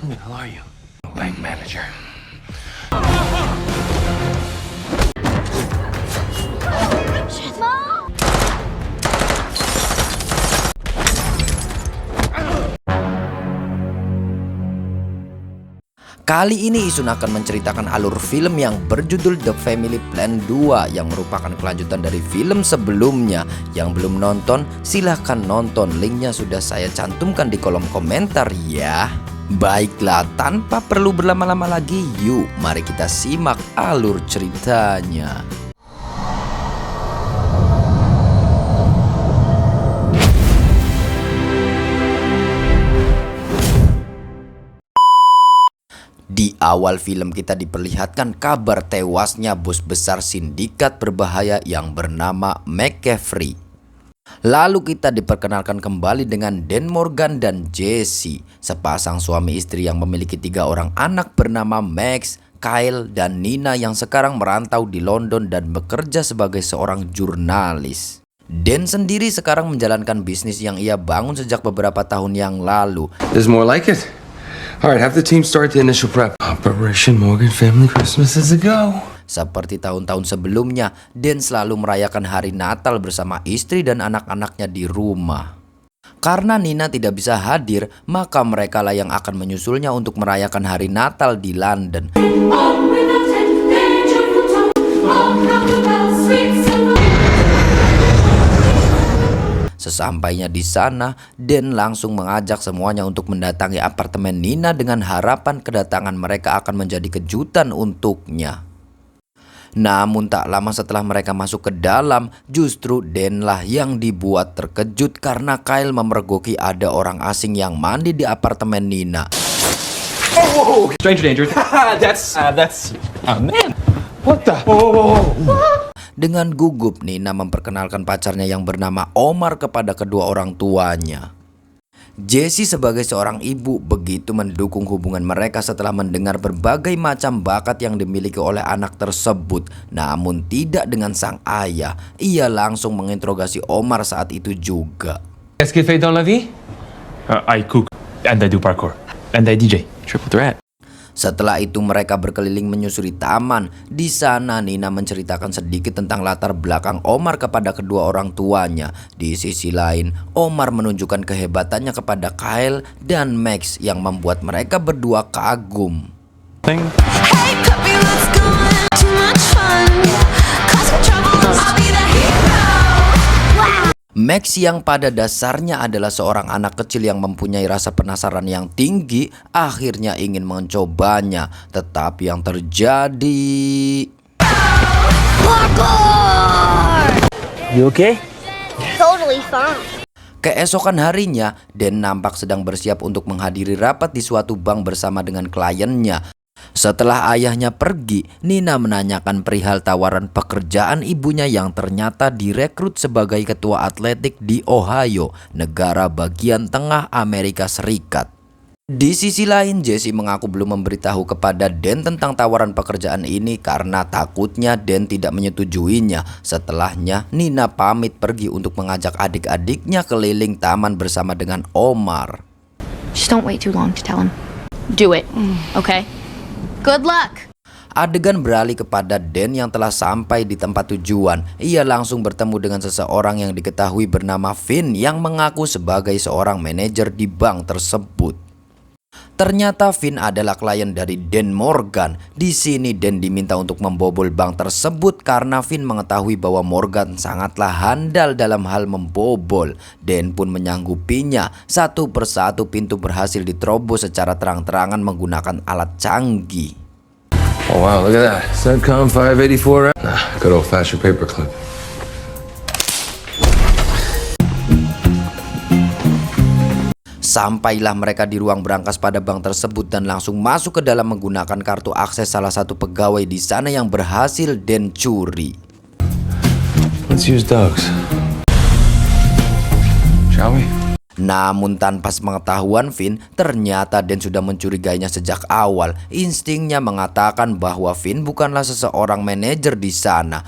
Who the hell are you? Bank manager. Kali ini Isun akan menceritakan alur film yang berjudul The Family Plan 2 yang merupakan kelanjutan dari film sebelumnya. Yang belum nonton, silahkan nonton. Linknya sudah saya cantumkan di kolom komentar ya. Baiklah, tanpa perlu berlama-lama lagi, yuk mari kita simak alur ceritanya. Di awal film kita diperlihatkan kabar tewasnya bos besar sindikat berbahaya yang bernama McCaffrey. Lalu kita diperkenalkan kembali dengan Dan Morgan dan Jesse, sepasang suami istri yang memiliki 3 orang anak bernama Max, Kyle, dan Nina yang sekarang merantau di London dan bekerja sebagai seorang jurnalis. Dan sendiri sekarang menjalankan bisnis yang ia bangun sejak beberapa tahun yang lalu. There's more like it. All right, have the team start the initial prep. Operation Morgan Family Christmas is a go. Seperti tahun-tahun sebelumnya, Dan selalu merayakan hari Natal bersama istri dan anak-anaknya di rumah. Karena Nina tidak bisa hadir, maka mereka lah yang akan menyusulnya untuk merayakan hari Natal di London. Sesampainya di sana, Dan langsung mengajak semuanya untuk mendatangi apartemen Nina dengan harapan kedatangan mereka akan menjadi kejutan untuknya. Namun tak lama setelah mereka masuk ke dalam, justru Dan lah yang dibuat terkejut karena Kyle memergoki ada orang asing yang mandi di apartemen Nina. Oh, stranger danger. that's man. What the? Dengan gugup, Nina memperkenalkan pacarnya yang bernama Omar kepada kedua orang tuanya. Jessie sebagai seorang ibu begitu mendukung hubungan mereka setelah mendengar berbagai macam bakat yang dimiliki oleh anak tersebut. Namun tidak dengan sang ayah. Ia langsung menginterogasi Omar saat itu juga. Qu'est-ce que fait dans la vie? I cook and I do parkour and I DJ. Triple threat. Setelah itu mereka berkeliling menyusuri taman. Di sana Nina menceritakan sedikit tentang latar belakang Omar kepada kedua orang tuanya. Di sisi lain, Omar menunjukkan kehebatannya kepada Kyle dan Max yang membuat mereka berdua kagum. Hey puppy, let's go have too much fun. Cause some trouble, I'll be the hero. Max yang pada dasarnya adalah seorang anak kecil yang mempunyai rasa penasaran yang tinggi, akhirnya ingin mencobanya. Tetapi yang terjadi... Parkour! You okay? Totally fine. Keesokan harinya, Dan nampak sedang bersiap untuk menghadiri rapat di suatu bank bersama dengan kliennya. Setelah ayahnya pergi, Nina menanyakan perihal tawaran pekerjaan ibunya yang ternyata direkrut sebagai ketua atletik di Ohio, negara bagian tengah Amerika Serikat. Di sisi lain, Jessie mengaku belum memberitahu kepada Dan tentang tawaran pekerjaan ini karena takutnya Dan tidak menyetujuinya. Setelahnya, Nina pamit pergi untuk mengajak adik-adiknya keliling taman bersama dengan Omar. Just don't wait too long to tell him. Do it, okay? Good luck! Adegan beralih kepada Dan yang telah sampai di tempat tujuan. Ia langsung bertemu dengan seseorang yang diketahui bernama Finn yang mengaku sebagai seorang manajer di bank tersebut. Ternyata Finn adalah klien dari Dan Morgan. Di sini Dan diminta untuk membobol bank tersebut karena Finn mengetahui bahwa Morgan sangatlah handal dalam hal membobol. Dan pun menyanggupinya. Satu persatu pintu berhasil diterobos secara terang-terangan menggunakan alat canggih. Oh wow, look at that. Centcom 584. Good old-fashioned paperclip. Sampailah mereka di ruang berangkas pada bank tersebut dan langsung masuk ke dalam menggunakan kartu akses salah satu pegawai di sana yang berhasil Dan curi. Let's use dogs. Shall we? Namun tanpa sepengetahuan Finn, ternyata Dan sudah mencurigainya sejak awal. Instingnya mengatakan bahwa Finn bukanlah seseorang manajer di sana.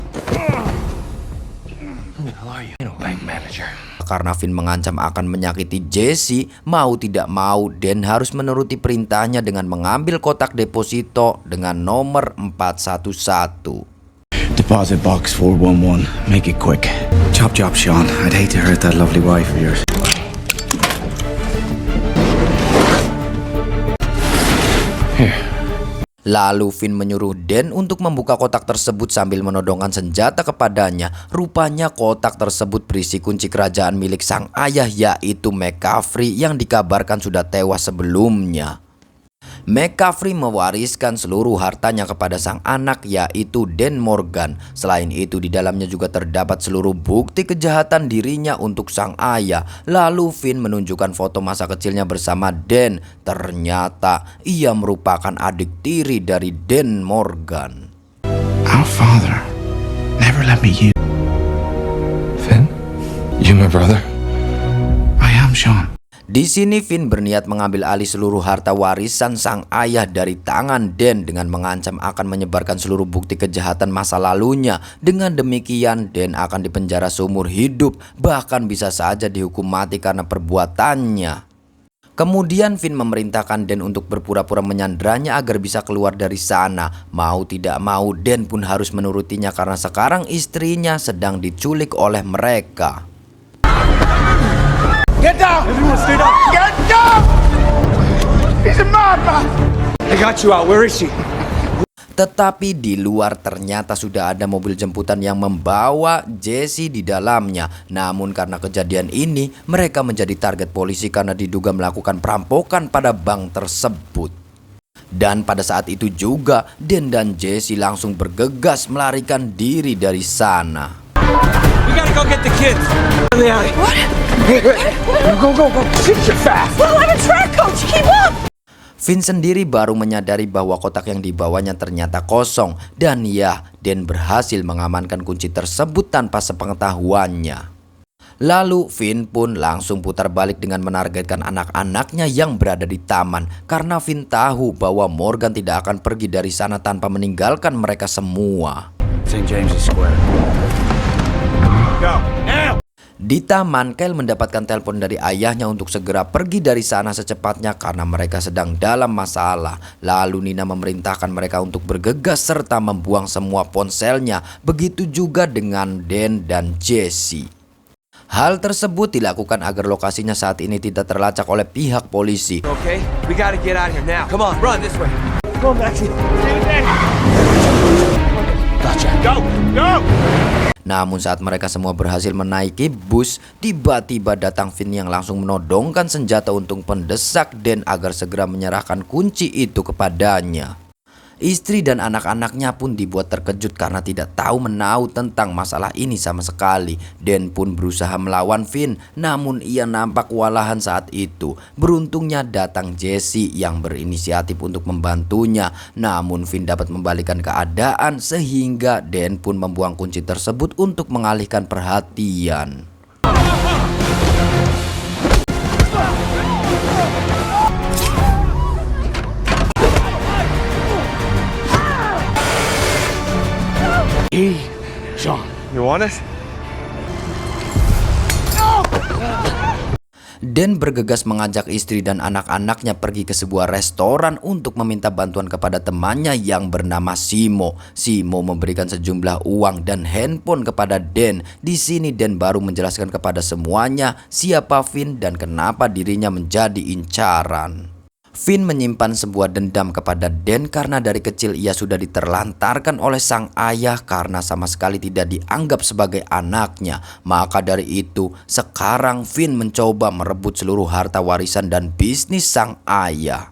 Who the hell are you? Bank manager. karena Finn mengancam akan menyakiti Jesse, mau tidak mau Dan harus menuruti perintahnya dengan mengambil kotak deposito dengan nomor 411. Deposit box 411. Make it quick. Chop chop, Sean. I'd hate to hurt that lovely wife of yours. Lalu Finn menyuruh Dan untuk membuka kotak tersebut sambil menodongkan senjata kepadanya. Rupanya kotak tersebut berisi kunci kerajaan milik sang ayah, yaitu McCaffrey yang dikabarkan sudah tewas sebelumnya. McCaffrey mewariskan seluruh hartanya kepada sang anak, yaitu Dan Morgan. Selain itu di dalamnya juga terdapat seluruh bukti kejahatan dirinya untuk sang ayah. Lalu Finn menunjukkan foto masa kecilnya bersama Dan. Ternyata ia merupakan adik tiri dari Dan Morgan. Our father never let me use. Finn? You my brother? I am Sean. Di sini Finn berniat mengambil alih seluruh harta warisan sang ayah dari tangan Dan dengan mengancam akan menyebarkan seluruh bukti kejahatan masa lalunya. Dengan demikian Dan akan dipenjara seumur hidup, bahkan bisa saja dihukum mati karena perbuatannya. Kemudian Finn memerintahkan Dan untuk berpura-pura menyandranya agar bisa keluar dari sana. Mau tidak mau Dan pun harus menurutinya karena sekarang istrinya sedang diculik oleh mereka. Get down! Everyone stay down! Get down! He's a madman! I got you out. Where is she? Tetapi di luar ternyata sudah ada mobil jemputan yang membawa Jesse di dalamnya. Namun karena kejadian ini mereka menjadi target polisi karena diduga melakukan perampokan pada bank tersebut. Dan pada saat itu juga Dan dan Jesse langsung bergegas melarikan diri dari sana. We gotta go get the kids. In the alley. What? Go. Shit, you're fast. Well, I'm a track coach. Keep up. Finn sendiri baru menyadari bahwa kotak yang dibawanya ternyata kosong. Dan ya, Dan berhasil mengamankan kunci tersebut tanpa sepengetahuannya. Lalu Finn pun langsung putar balik dengan menargetkan anak-anaknya yang berada di taman. Karena Finn tahu bahwa Morgan tidak akan pergi dari sana tanpa meninggalkan mereka semua. St. James's Square. Go now. Di taman, Kyle mendapatkan telepon dari ayahnya untuk segera pergi dari sana secepatnya karena mereka sedang dalam masalah. Lalu Nina memerintahkan mereka untuk bergegas serta membuang semua ponselnya. Begitu juga dengan Dan dan Jesse. Hal tersebut dilakukan agar lokasinya saat ini tidak terlacak oleh pihak polisi. Okay, we gotta get out of here now. Come on, run this way. Go, Maxie. Gotcha. Go. Namun saat mereka semua berhasil menaiki bus, tiba-tiba datang Finn yang langsung menodongkan senjata untuk mendesak Dan agar segera menyerahkan kunci itu kepadanya. Istri dan anak-anaknya pun dibuat terkejut karena tidak tahu menahu tentang masalah ini sama sekali. Dan pun berusaha melawan Finn, namun ia nampak kewalahan saat itu. Beruntungnya datang Jesse yang berinisiatif untuk membantunya. Namun Finn dapat membalikan keadaan sehingga Dan pun membuang kunci tersebut untuk mengalihkan perhatian. Hey, Sean. You want it? Dan bergegas mengajak istri dan anak-anaknya pergi ke sebuah restoran untuk meminta bantuan kepada temannya yang bernama Simo. Simo memberikan sejumlah uang dan handphone kepada Dan. Di sini Dan baru menjelaskan kepada semuanya siapa Finn dan kenapa dirinya menjadi incaran. Finn menyimpan sebuah dendam kepada Dan karena dari kecil ia sudah diterlantarkan oleh sang ayah karena sama sekali tidak dianggap sebagai anaknya. Maka dari itu, sekarang Finn mencoba merebut seluruh harta warisan dan bisnis sang ayah.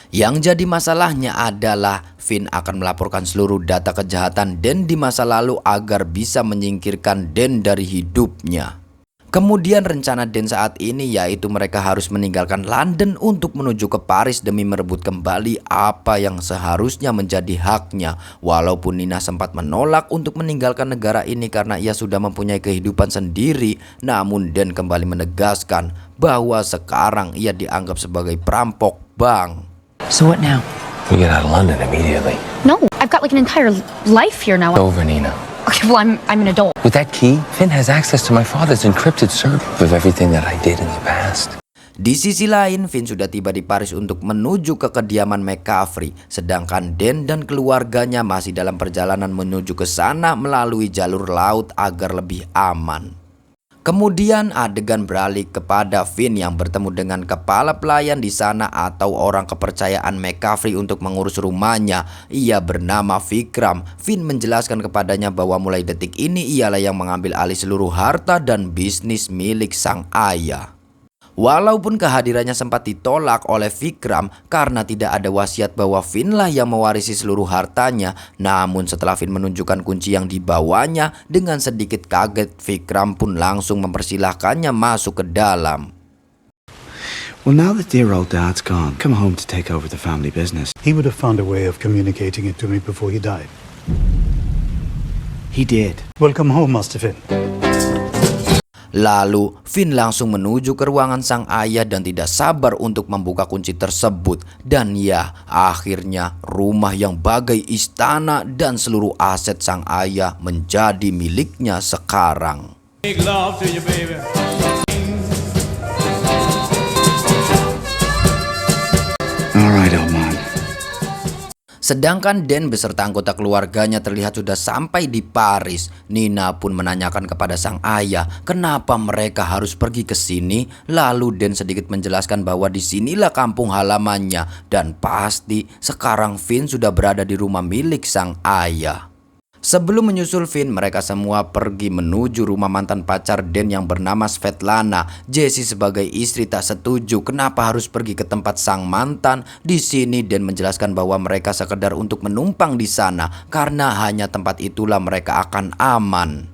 Yang jadi masalahnya adalah Finn akan melaporkan seluruh data kejahatan Dan di masa lalu agar bisa menyingkirkan Dan dari hidupnya. Kemudian rencana Dan saat ini yaitu mereka harus meninggalkan London untuk menuju ke Paris demi merebut kembali apa yang seharusnya menjadi haknya. Walaupun Nina sempat menolak untuk meninggalkan negara ini karena ia sudah mempunyai kehidupan sendiri, namun Dan kembali menegaskan bahwa sekarang ia dianggap sebagai perampok bank. So what now? We get out of London immediately. No, I've got like an entire life here now. Over, Nina. Okay, well, I'm an adult. With that key, Finn has access to my father's encrypted server of everything that I did in the past. Di sisi lain, Finn sudah tiba di Paris untuk menuju ke kediaman McCaffrey, sedangkan Dan dan keluarganya masih dalam perjalanan menuju ke sana melalui jalur laut agar lebih aman. Kemudian adegan beralih kepada Finn yang bertemu dengan kepala pelayan di sana atau orang kepercayaan McCaffrey untuk mengurus rumahnya. Ia bernama Vikram. Finn menjelaskan kepadanya bahwa mulai detik ini ialah yang mengambil alih seluruh harta dan bisnis milik sang ayah. Walaupun kehadirannya sempat ditolak oleh Vikram karena tidak ada wasiat bahwa Finn lah yang mewarisi seluruh hartanya, namun setelah Finn menunjukkan kunci yang dibawanya, dengan sedikit kaget Vikram pun langsung mempersilahkannya masuk ke dalam. Well, now that dear old Dad's gone, come home to take over the family business. He would have found a way of communicating it to me before he died. He did. Welcome home, Master Finn. Lalu Finn langsung menuju ke ruangan sang ayah dan tidak sabar untuk membuka kunci tersebut. Dan ya, akhirnya rumah yang bagai istana dan seluruh aset sang ayah menjadi miliknya sekarang. Make love to you, baby. All right, old man. Sedangkan Dan beserta anggota keluarganya terlihat sudah sampai di Paris. Nina pun menanyakan kepada sang ayah kenapa mereka harus pergi ke sini. Lalu Dan sedikit menjelaskan bahwa disinilah kampung halamannya dan pasti sekarang Finn sudah berada di rumah milik sang ayah. Sebelum menyusul Finn, mereka semua pergi menuju rumah mantan pacar Dan yang bernama Svetlana. Jessie sebagai istri tak setuju kenapa harus pergi ke tempat sang mantan. Di sini Dan menjelaskan bahwa mereka sekedar untuk menumpang di sana karena hanya tempat itulah mereka akan aman.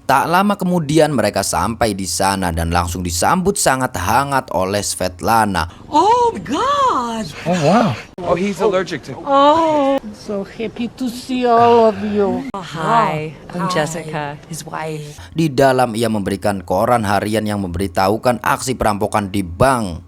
Tak lama kemudian mereka sampai di sana dan langsung disambut sangat hangat oleh Svetlana. Oh my God! Oh, wow. Oh, he's allergic to. Oh, so happy to see all of you. Hi, I'm Jessica, his wife. Di dalam ia memberikan koran harian yang memberitahukan aksi perampokan di bank.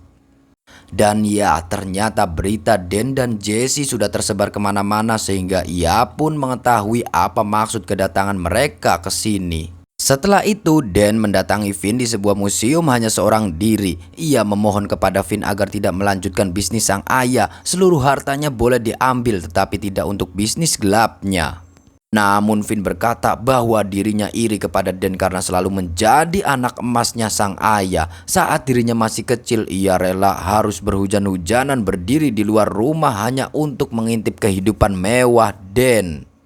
Dan ya, ternyata berita Dan dan Jessie sudah tersebar kemana-mana sehingga ia pun mengetahui apa maksud kedatangan mereka ke sini. Setelah itu, Dan mendatangi Finn di sebuah museum hanya seorang diri. Ia memohon kepada Finn agar tidak melanjutkan bisnis sang ayah. Seluruh hartanya boleh diambil tetapi tidak untuk bisnis gelapnya. Namun Finn berkata bahwa dirinya iri kepada Dan karena selalu menjadi anak emasnya sang ayah. Saat dirinya masih kecil, ia rela harus berhujan-hujanan berdiri di luar rumah hanya untuk mengintip kehidupan mewah Dan.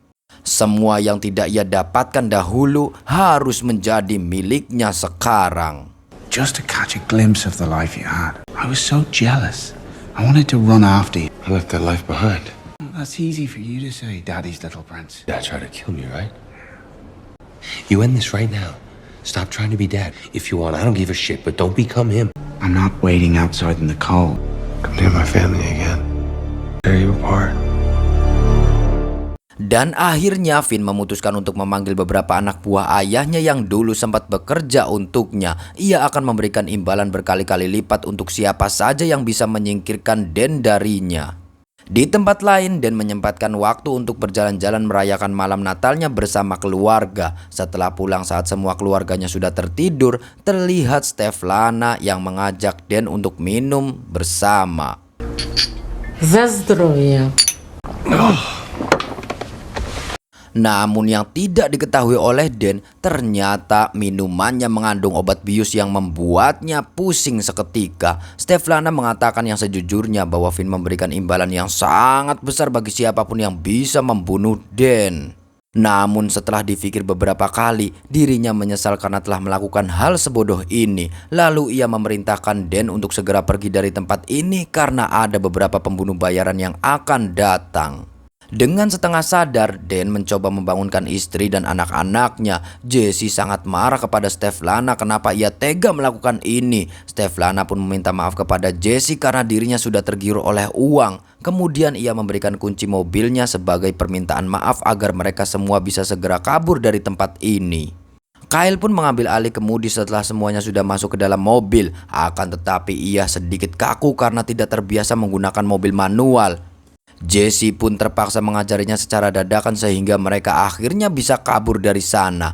Semua yang tidak ia dapatkan dahulu harus menjadi miliknya sekarang. Just to catch a glimpse of the life you had. I was so jealous. I wanted to run after you. I left that life behind. That's easy for you to say, Daddy's little prince. Dad tried to kill me, right? You end this right now. Stop trying to be Dad. If you want, I don't give a shit, but don't become him. I'm not waiting outside in the cold. Come near my family again. Tear you apart. Dan akhirnya Finn memutuskan untuk memanggil beberapa anak buah ayahnya yang dulu sempat bekerja untuknya. Ia akan memberikan imbalan berkali-kali lipat untuk siapa saja yang bisa menyingkirkan Dan darinya. Di tempat lain, Dan menyempatkan waktu untuk berjalan-jalan merayakan malam Natalnya bersama keluarga. Setelah pulang saat semua keluarganya sudah tertidur, terlihat Svetlana yang mengajak Dan untuk minum bersama. За здоровье. Namun yang tidak diketahui oleh Dan, ternyata minumannya mengandung obat bius yang membuatnya pusing seketika. Svetlana mengatakan yang sejujurnya bahwa Finn memberikan imbalan yang sangat besar bagi siapapun yang bisa membunuh Dan. Namun setelah dipikir beberapa kali, dirinya menyesal karena telah melakukan hal sebodoh ini. Lalu ia memerintahkan Dan untuk segera pergi dari tempat ini karena ada beberapa pembunuh bayaran yang akan datang. Dengan setengah sadar, Dan mencoba membangunkan istri dan anak-anaknya. Jessie sangat marah kepada Svetlana kenapa ia tega melakukan ini. Svetlana pun meminta maaf kepada Jessie karena dirinya sudah tergiur oleh uang. Kemudian ia memberikan kunci mobilnya sebagai permintaan maaf agar mereka semua bisa segera kabur dari tempat ini. Kyle pun mengambil alih kemudi setelah semuanya sudah masuk ke dalam mobil. Akan tetapi ia sedikit kaku karena tidak terbiasa menggunakan mobil manual. Jesse pun terpaksa mengajarinya secara dadakan sehingga mereka akhirnya bisa kabur dari sana.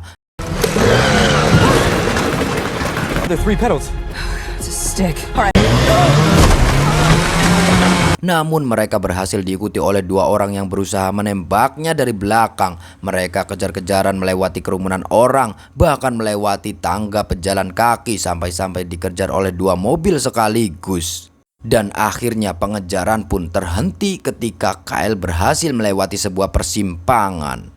The 3 pedals. It's a stick. Namun mereka berhasil diikuti oleh 2 orang yang berusaha menembaknya dari belakang. Mereka kejar-kejaran melewati kerumunan orang, bahkan melewati tangga pejalan kaki sampai-sampai dikejar oleh 2 mobil sekaligus. Dan akhirnya pengejaran pun terhenti ketika Kyle berhasil melewati sebuah persimpangan.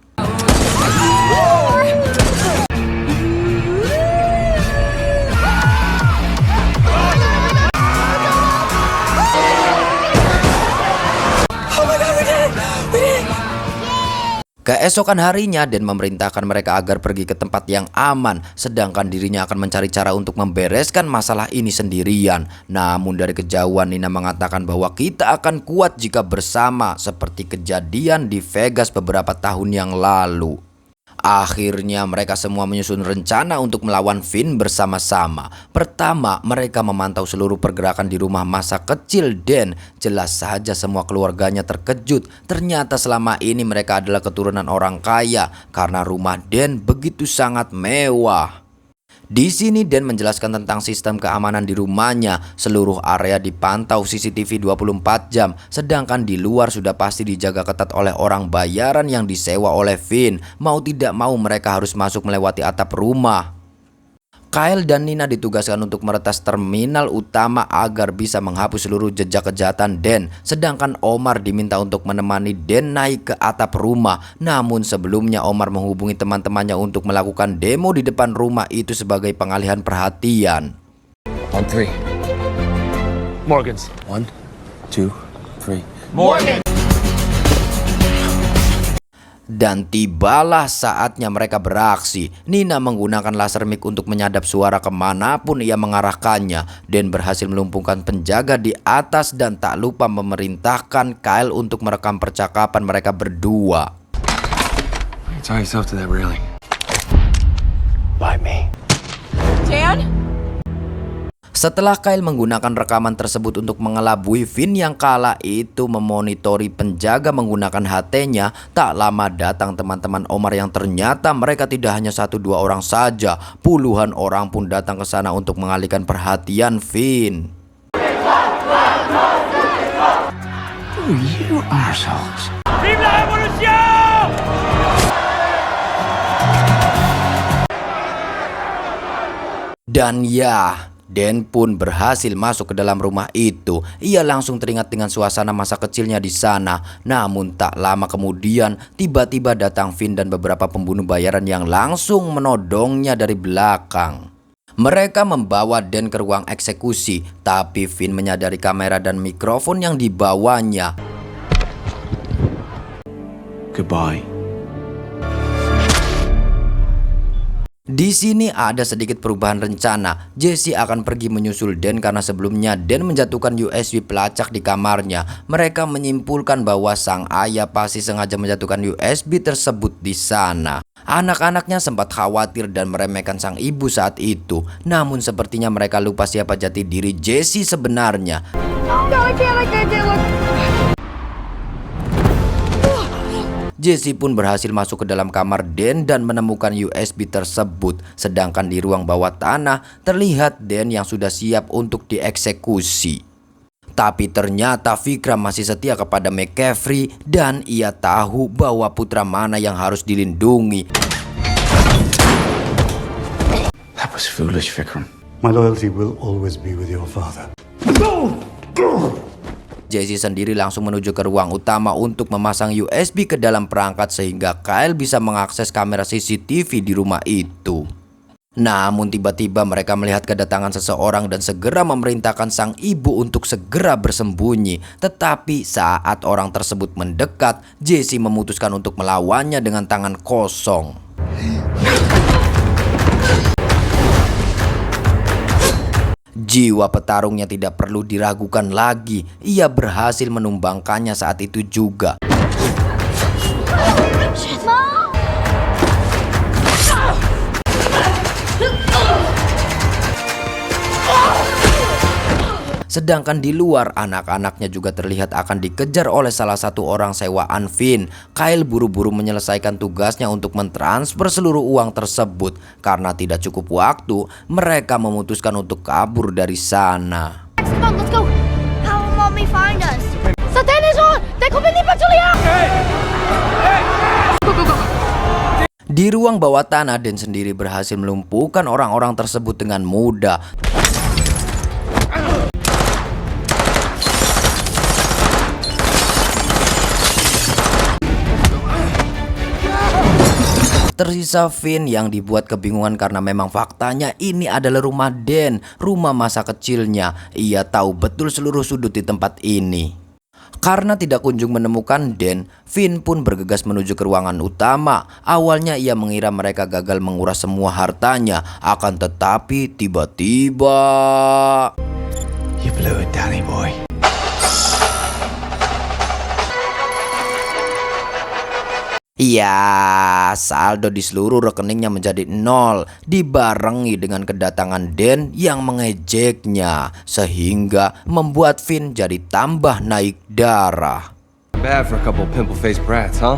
Keesokan harinya, Dan memerintahkan mereka agar pergi ke tempat yang aman, sedangkan dirinya akan mencari cara untuk membereskan masalah ini sendirian. Namun dari kejauhan Nina mengatakan bahwa kita akan kuat jika bersama, seperti kejadian di Vegas beberapa tahun yang lalu. Akhirnya mereka semua menyusun rencana untuk melawan Finn bersama-sama. Pertama, mereka memantau seluruh pergerakan di rumah masa kecil Dan. Jelas saja semua keluarganya terkejut. Ternyata selama ini mereka adalah keturunan orang kaya karena rumah Dan begitu sangat mewah. Di sini Dan menjelaskan tentang sistem keamanan di rumahnya. Seluruh area dipantau CCTV 24 jam, sedangkan di luar sudah pasti dijaga ketat oleh orang bayaran yang disewa oleh Finn. Mau tidak mau mereka harus masuk melewati atap rumah. Kyle dan Nina ditugaskan untuk meretas terminal utama agar bisa menghapus seluruh jejak kejahatan Dan. Sedangkan Omar diminta untuk menemani Dan naik ke atap rumah. Namun sebelumnya Omar menghubungi teman-temannya untuk melakukan demo di depan rumah itu sebagai pengalihan perhatian. On 3. Morgan's. 1, 2, 3. Morgan! Dan tibalah saatnya mereka beraksi. Nina menggunakan laser mic untuk menyadap suara kemanapun ia mengarahkannya. Dan berhasil melumpuhkan penjaga di atas dan tak lupa memerintahkan Kyle untuk merekam percakapan mereka berdua. Tie yourself to that railing. By me. Dan? Setelah Kyle menggunakan rekaman tersebut untuk mengelabui Finn yang kala itu memonitori penjaga menggunakan HT-nya, tak lama datang teman-teman Omar yang ternyata mereka tidak hanya 1-2 orang saja. Puluhan orang pun datang ke sana untuk mengalihkan perhatian Finn. Oh, you assholes. Dan ya, Dan pun berhasil masuk ke dalam rumah itu. Ia langsung teringat dengan suasana masa kecilnya di sana. Namun tak lama kemudian tiba-tiba datang Finn dan beberapa pembunuh bayaran yang langsung menodongnya dari belakang. Mereka membawa Dan ke ruang eksekusi, tapi Finn menyadari kamera dan mikrofon yang dibawanya. Goodbye. Di sini ada sedikit perubahan rencana. Jesse akan pergi menyusul Dan karena sebelumnya Dan menjatuhkan USB pelacak di kamarnya. Mereka menyimpulkan bahwa sang ayah pasti sengaja menjatuhkan USB tersebut di sana. Anak-anaknya sempat khawatir dan meremehkan sang ibu saat itu. Namun sepertinya mereka lupa siapa jati diri Jesse sebenarnya. Jesse pun berhasil masuk ke dalam kamar Dan dan menemukan USB tersebut. Sedangkan di ruang bawah tanah terlihat Dan yang sudah siap untuk dieksekusi. Tapi ternyata Vikram masih setia kepada McCaffrey dan ia tahu bahwa putra mana yang harus dilindungi. That was foolish, Vikram. My loyalty will always be with your father. Jesse sendiri langsung menuju ke ruang utama untuk memasang USB ke dalam perangkat sehingga Kyle bisa mengakses kamera CCTV di rumah itu. Namun tiba-tiba mereka melihat kedatangan seseorang dan segera memerintahkan sang ibu untuk segera bersembunyi. Tetapi saat orang tersebut mendekat, Jesse memutuskan untuk melawannya dengan tangan kosong. Jiwa petarungnya tidak perlu diragukan lagi. Ia berhasil menumbangkannya saat itu juga. Sedangkan di luar, anak-anaknya juga terlihat akan dikejar oleh salah satu orang sewaan Finn. Kyle buru-buru menyelesaikan tugasnya untuk mentransfer seluruh uang tersebut. Karena tidak cukup waktu, mereka memutuskan untuk kabur dari sana. Come on, let's go. How will mommy find us? Satan is on! They come in the patrullia! Go, go, go. Di ruang bawah tanah, Dan sendiri berhasil melumpuhkan orang-orang tersebut dengan mudah. Tersisa Finn yang dibuat kebingungan karena memang faktanya ini adalah rumah Dan, rumah masa kecilnya. Ia tahu betul seluruh sudut di tempat ini. Karena tidak kunjung menemukan Dan, Finn pun bergegas menuju ke ruangan utama. Awalnya ia mengira mereka gagal menguras semua hartanya, akan tetapi tiba-tiba... You blew it, Danny boy. Ya, saldo di seluruh rekeningnya menjadi 0, dibarengi dengan kedatangan Dan yang mengejeknya, sehingga membuat Finn jadi tambah naik darah. Bad for a couple pimple-faced brats, huh?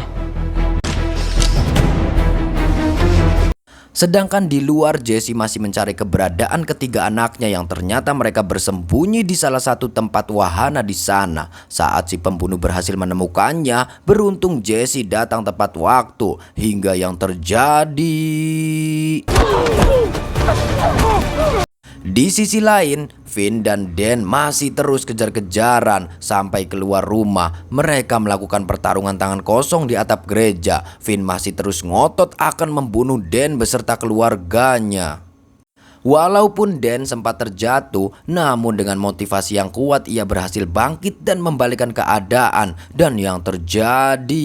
Sedangkan di luar, Jesse masih mencari keberadaan ketiga anaknya yang ternyata mereka bersembunyi di salah satu tempat wahana di sana. Saat si pembunuh berhasil menemukannya, beruntung Jesse datang tepat waktu hingga yang terjadi. Di sisi lain, Finn dan Dan masih terus kejar-kejaran sampai keluar rumah. Mereka melakukan pertarungan tangan kosong di atap gereja. Finn masih terus ngotot akan membunuh Dan beserta keluarganya. Walaupun Dan sempat terjatuh, namun dengan motivasi yang kuat ia berhasil bangkit dan membalikan keadaan. Dan yang terjadi...